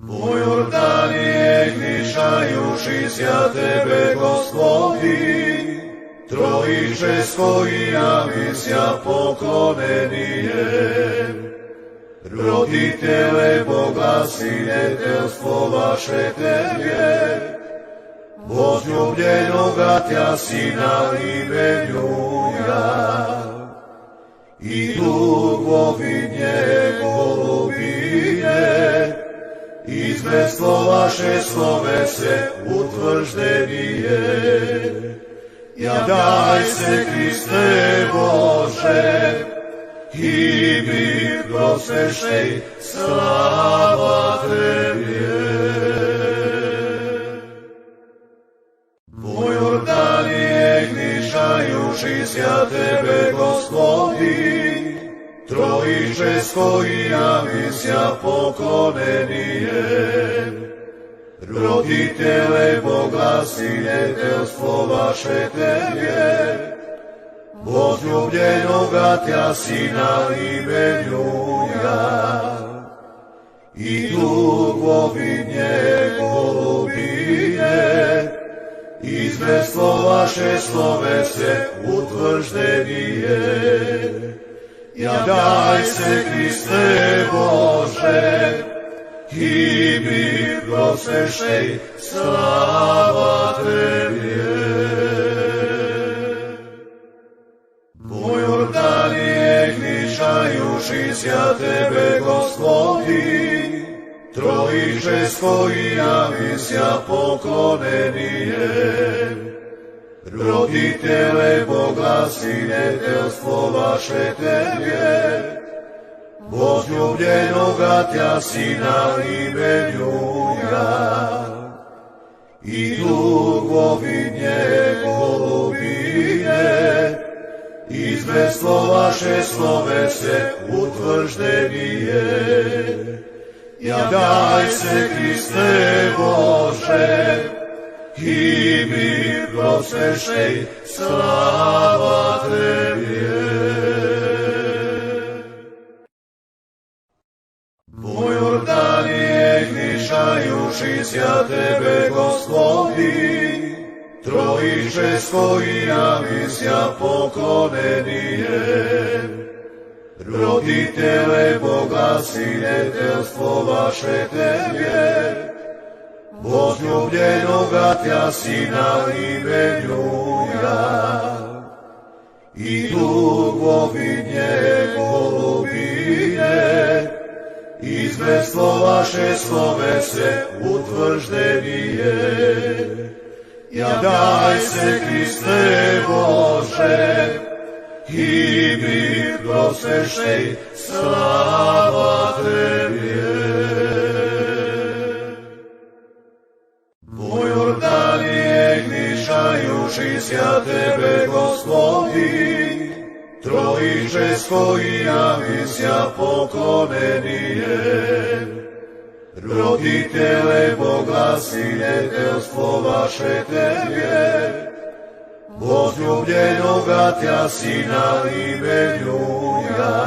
U Jordanije gnišajući sja tebe, Gospodi, trojiče s koji javisja poklonenije. Roditele Boga, sinjetelstvo vaše tebe, возлюбljenoga tja sina imenjuja, i dugovinje golubije, izmestvo vaše slove se utvrždenije. Ja daj se, Kriste Bože, i mi prosešej, slava Tebje. U Jordanije gnišajući sja tebe, Gospodi, trojiče s koji javisja poklonenije. Roditele Boga, sinjetelstvo vaše tebe, возлюбljenoga tja sina imenjuja, i dugovinje golubije, izmestvo vaše slove se utvrždenije. Ja daj se, Kriste Bože, i mi prosešej, slava Tebje. U Jordanije gnišajući sja tebe, Gospodi, trojiče s koji javisja poklonenije. Roditele Boga, sinjetelstvo vaše tebe, возлюбljenoga tja sina imenjuja, i dugovinje golubije, izmestvo vaše slove se utvrždenije. Ja daj se, Kriste Bože, i mi prosešej, slava Tebje. U Jordanije gnišajući sja tebe, Gospodi, trojiče s koji javisja poklonenije. Roditele Boga, sinjetelstvo vaše tebe, возлюбljenoga tja sina imenjuja, i dugovinje golubije, izmestvo vaše slove se utvrždenije. Ja daj se, Kriste Bože, i mi prosešej, slava Tebje. U Jordanije gnišajući sja tebe, Gospodi, trojiče s koji javisja poklonenije. Roditele Boga, sinjetelstvo vaše tebe, возлюбljenoga tja sina imenjuja,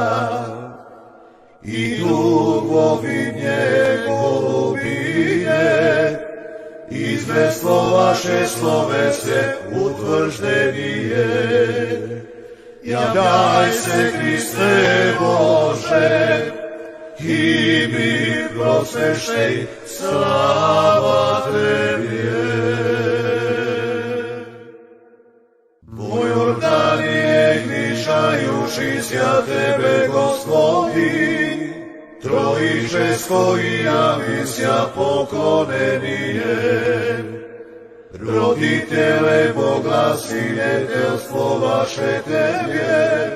i dugovinje golubije, izmestvo vaše slove se utvrždenije. Ja daj se, Kriste Bože, i mi prosešej, slava Tebje. U Jordanije gnišajući sja tebe, Gospodi, trojiče s koji javisja poklonenije. Roditele Boga, sinjetelstvo vaše tebe,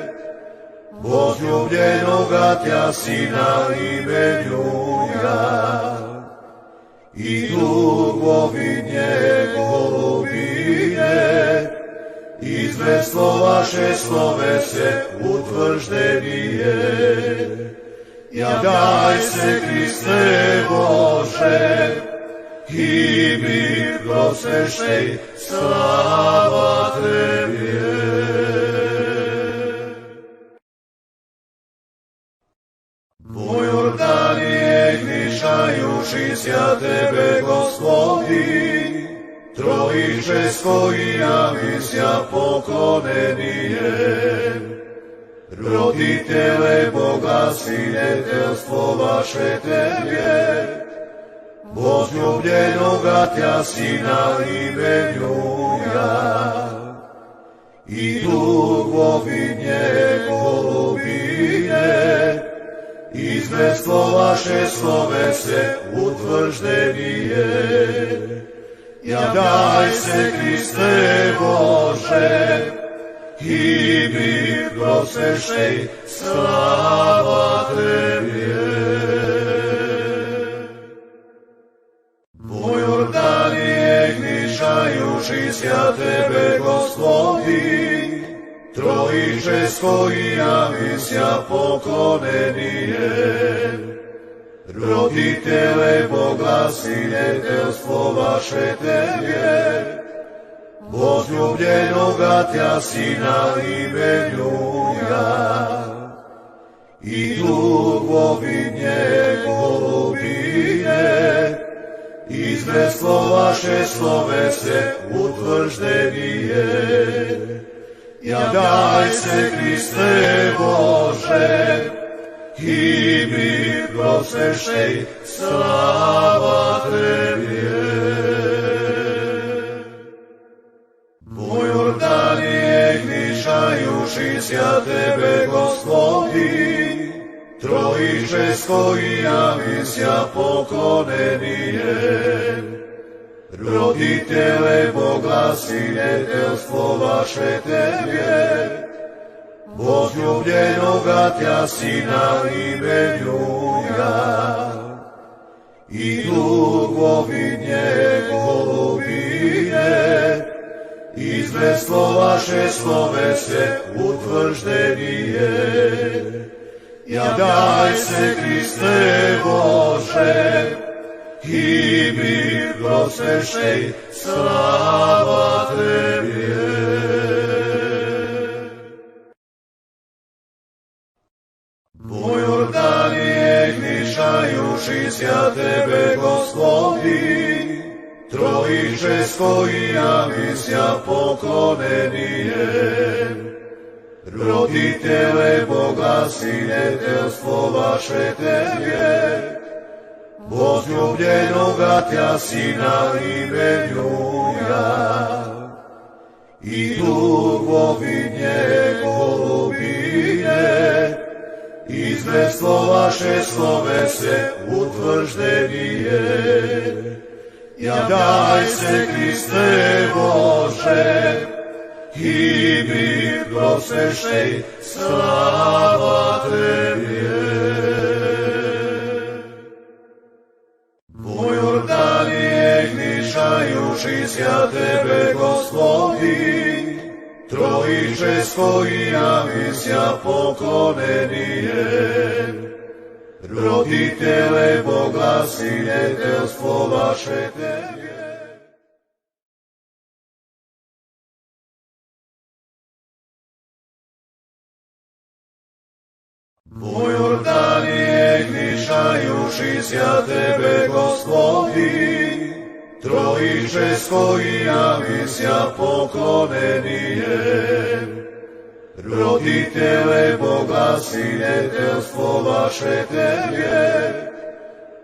возлюбljenoga tja sina imenjuja, i dugovinje golubije, izmestvo vaše slove se utvrždenije. Ja daj se, Kriste Bože, i mi prosešej, slava Tebje. mišajući sja tebe, Gospodi, Trojiče s kojima misja poklonenije. Roditele Boga, sinjetelstvo vaše tebe, возлюбljenoga tja sina imenjuja, i dugovi njegovine, izmestvo vaše slove se utvrždenije. Ja daj se, Kriste Bože, i mi prosešej, slava Tebi. Moj Jordanije, mišajući sja tebe, Gospodi, Trojiče s kojima misja poklonenije. Roditele Boga, sinjetelstvo vaše tebe, возлюбljenoga tja sina imenjuja, i dugovi njegovine, izmestvo vaše slove se utvrždenije. Ja daj se, Kriste Bože, i mi prosešej, slava Tebi. Moj Jordanije, mišajući sja tebe, Gospodi, Trojiče s kojima misja poklonenije. Roditele Boga, sinjetelstvo vaše tebe, возлюбljenoga tja sina imenjuja, i dugovi njegovine, izmestvo vaše slove se utvrždenije. Ja daj se, Kriste Bože, i mi prosešej, slava Tebi. Moj Jordanije, mišajući sja tebe, Gospodi, Trojiče s kojima misja poklonenije. Roditele Boga, sinjetelstvo vaše tebe, возлюбljenoga tja sina imenjuja, i dugovi njegovine, izmestvo vaše slove se utvrždenije. Ja daj se, Kriste Bože, i mi prosešej, slava Tebi. Moj Jordanije, mišajući sja tebe, Gospodi, Trojiče s kojima misja poklonenije. Roditele Boga, sinjetelstvo vaše tebe, Moj Jordanije, mišajući sja tebe, Gospodi, Trojiče s kojima misja poklonenije. Roditele Boga, sinjetelstvo vaše tebe,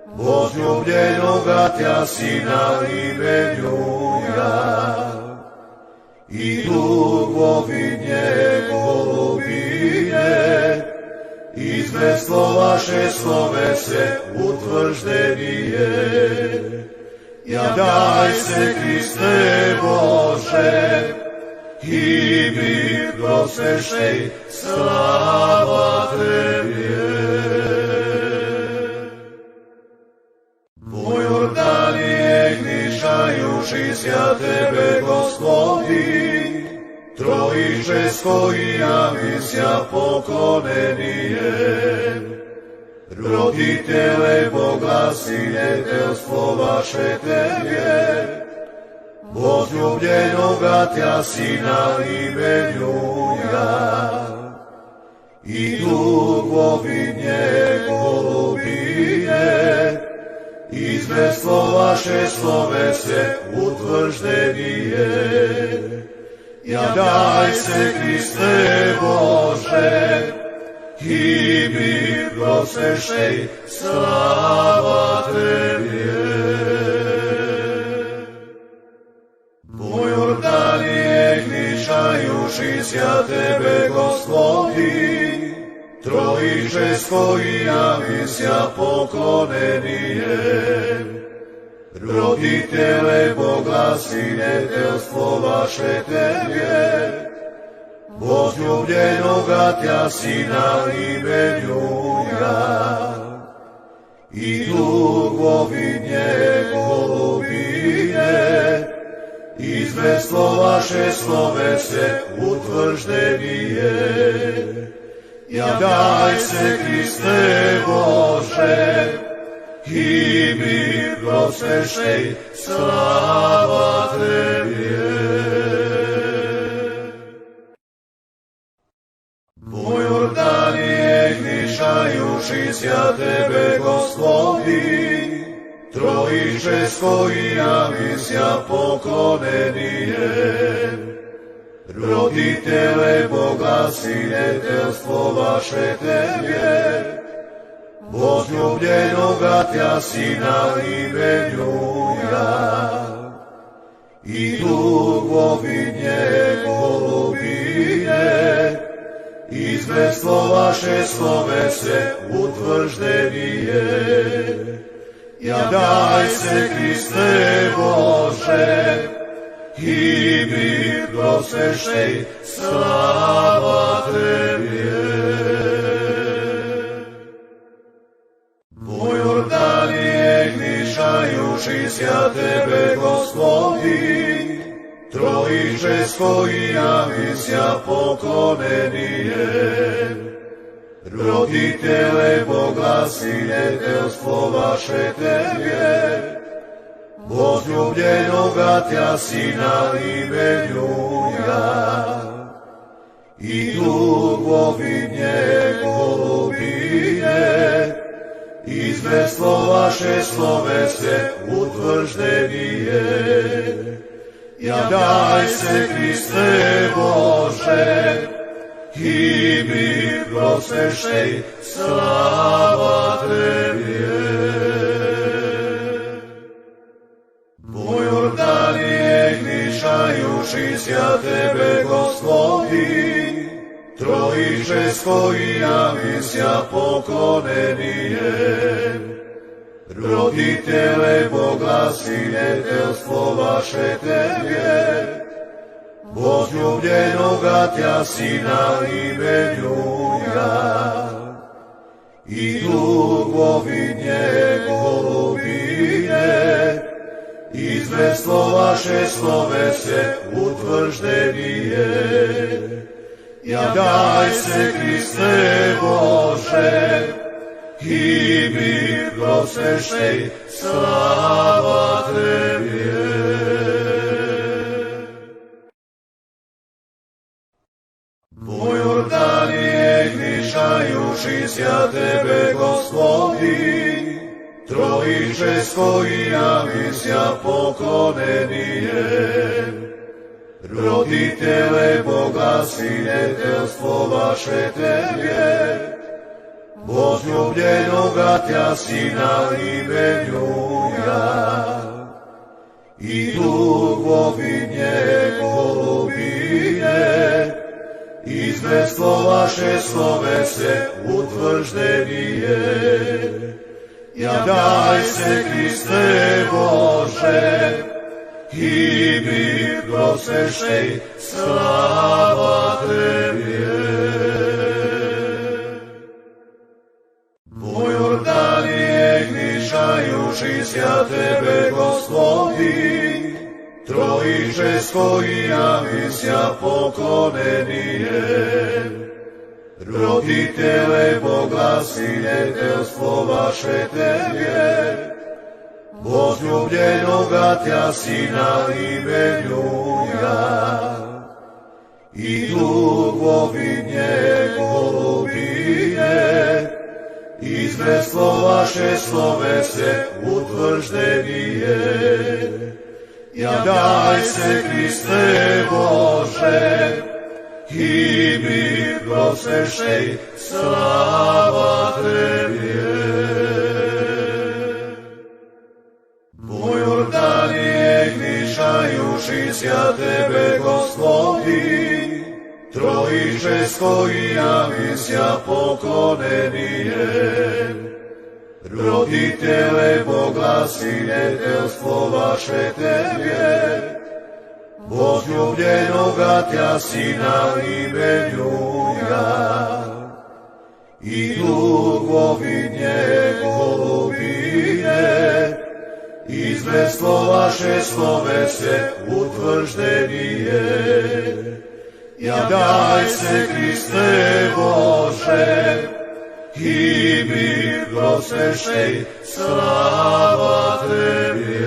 возлюбljenoga tja sina imenjuja, i dugovi njegovine, izmestvo vaše slove se utvrždenije. Ja daj se, Kriste Bože, i mi prosešej, slava Tebi. Moj Jordanije, mišajući sja tebe, Gospodi, Trojiče s kojima misja poklonenije. Roditele Boga, sinjetelstvo vaše tebe, возлюбljenoga tja sina imenjuja, i dugovi njegovine, izmestvo vaše slovese utvrđenije. Ja daj se, Kriste Bože, i mi prosvešej, slava Tebi je. Po Jordanije gnišajušися Tebe, Gospodi, trojičesko i javisia poklonenije. Roditele Boga, sinetelstvo vaše Tebe, возлюбljenoga Tja Sina imenjuja, i dugovi njegovine, izmestvo vaše slovese utvrđenije. Ja daj se, Kriste Bože, i mi prosvešej, slava Tebi je. Po Jordanije gnišajušися Tebe, Gospodi, trojičesko i javisia poklonenije. Roditele Boga, sinetelstvo vaše Tebe, возлюбljenoga Tja Sina imenjuja, i dugovi njegovine, izmestvo vaše slovese utvrđenije. Ja daj se, Kriste Bože, i mi prosvešej, slava Tebi je. Po Jordanije gnišajušися Tebe, Gospodi, trojičesko i javisia poklonenije. Roditele Boga, sinetelstvo vaše Tebe, возлюбljenoga Tja Sina imenjuja, i dugovi njegovine, izmestvo vaše slovese utvrđenije. Ja daj se, Kriste Bože, i mi prosvešej, slava Tebi je. Po Jordanije gnišajušися Tebe, Gospodi, trojičesko i javisia poklonenije. Roditele Boga, sinetelstvo vaše Tebe, возлюбljenoga Tja Sina imenjuja, i dugovi njegovine, izmestvo vaše slovese utvrđenije. Ja daj se, Kriste Bože, i mi prosvešej, slava Tebi je. Po Jordanije gnišajušися Tebe, Gospodi, trojičesko i javisia poklonenije. Roditele Boga, sinetelstvo vaše Tebe, возлюбljenoga Tja Sina imenjuja, i dugovi njegovine, izmestvo vaše slovese utvrđenije. Ja daj se, Kriste Bože, i mi prosvešej, slava Tebi je. Po Jordanije gnišajušися Tebe, Gospodi, trojičesko i javisia poklonenije. Roditele Boga, sinetelstvo vaše Tebe, возлюбljenoga Tja Sina imenjuja, i dugovi njegovine, Izvestlo vaše slovese utvrđeni je. Jadaj se, Hriste Bože, i mi prosvešej, slava Tebi je. Po Jordanije gnišajuši sja Tebe, Gospodi, Trojičesko i Jamisja poklonenije. Roditele Boga, sinjetelstvo vaše Tebe, возлюбljenoga Tja Sina imenjuja, i dugovi njegovine, izvestlo vaše slovese utvrđenije. Jadaj se, Hriste Bože, i mi prosvešej, slava Tebi je.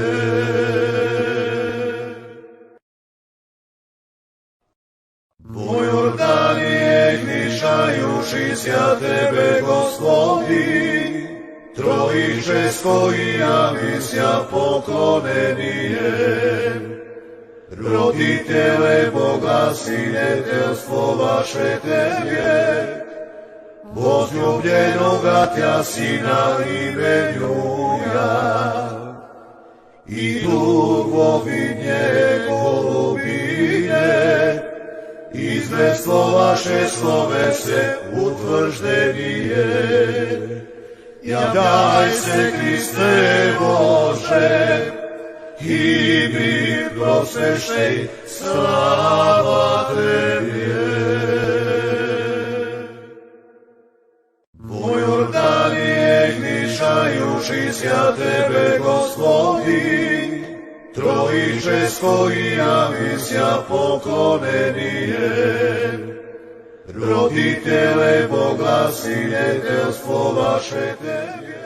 Po Jordanije gnišajuši sja Tebe, Gospodi, Trojičesko i Jamisja poklonenije. Roditele Boga, sinjetelstvo vaše Tebe, возлюбljenoga Tja Sina imenjuja, i dugovi njegovine, izvestlo vaše slovese utvrđenije. Jadaj se, Hriste Bože, i mi prosvešej, slava Tebi je. Po Jordanije gnišajuši sja Tebe, Gospodi, Trojičesko i Jamisja poklonenije. Roditele Boga, sinjetelstvo vaše Tebe,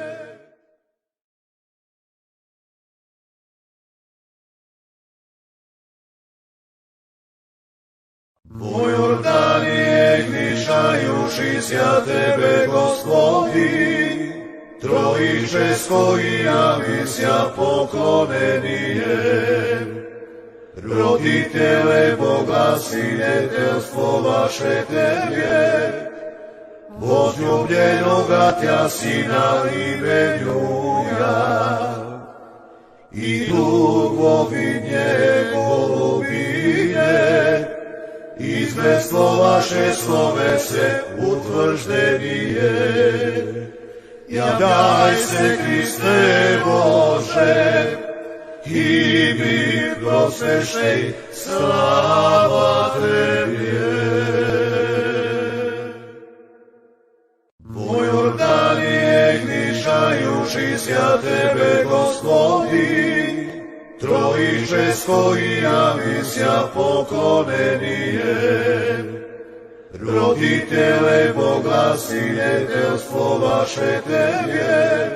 po Jordanije gnišajuši sja Tebe, Gospodi, Trojičesko i Jamisja poklonenije. Roditele Boga, sinjetelstvo vaše Tebe, возлюбljenoga Tja Sina imenjuja, i dugovi njegovine, izvestlo vaše slovese utvrđenije. Jadaj se, Hriste Bože, i mi prosvešej, slava Tebi je. Po Jordanije gnišajuši sja Tebe, Gospodi, Trojičesko i Jamisja poklonenije. Roditele Boga, sinjetelstvo vaše Tebe,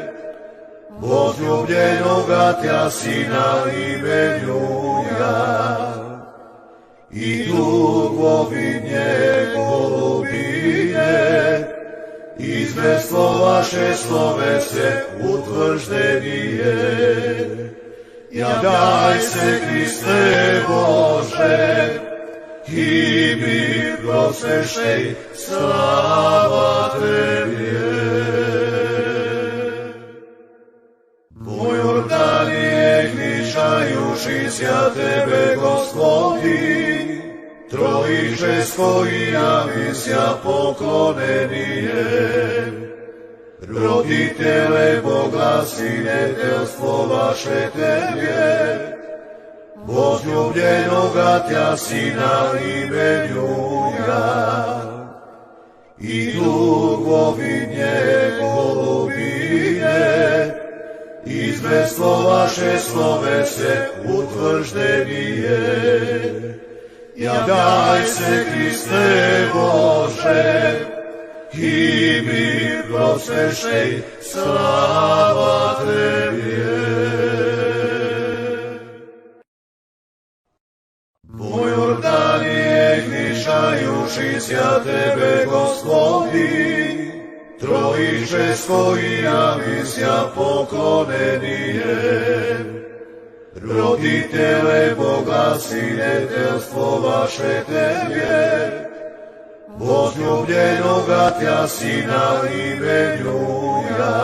возлюбljenoga Tja Sina imenjuja, i dugovi njegovine, izvestlo vaše slovese utvrđenije. Jadaj se, Hriste Bože, i mi prosvešej, slava Tebi je. Po Jordanije gnišajuši sja Tebe, Gospodi, Trojičesko i Jamisja poklonenije. Roditele Boga, sinjetelstvo vaše Tebe, возлюбljenoga Tja Sina imenjuja, i dugovi njegovine, izvestlo vaše slovese utvrđenije. Jadaj se, Hriste Bože, i mi prosvešej, slava Tebi je. Po Jordanije gnišajuši sja Tebe, Gospodi, Trojičesko nebesko i javisia poklonenie. Roditele Boga, sinetelstvo vaše Tebie, возлюбленого Tja Sina imenuja.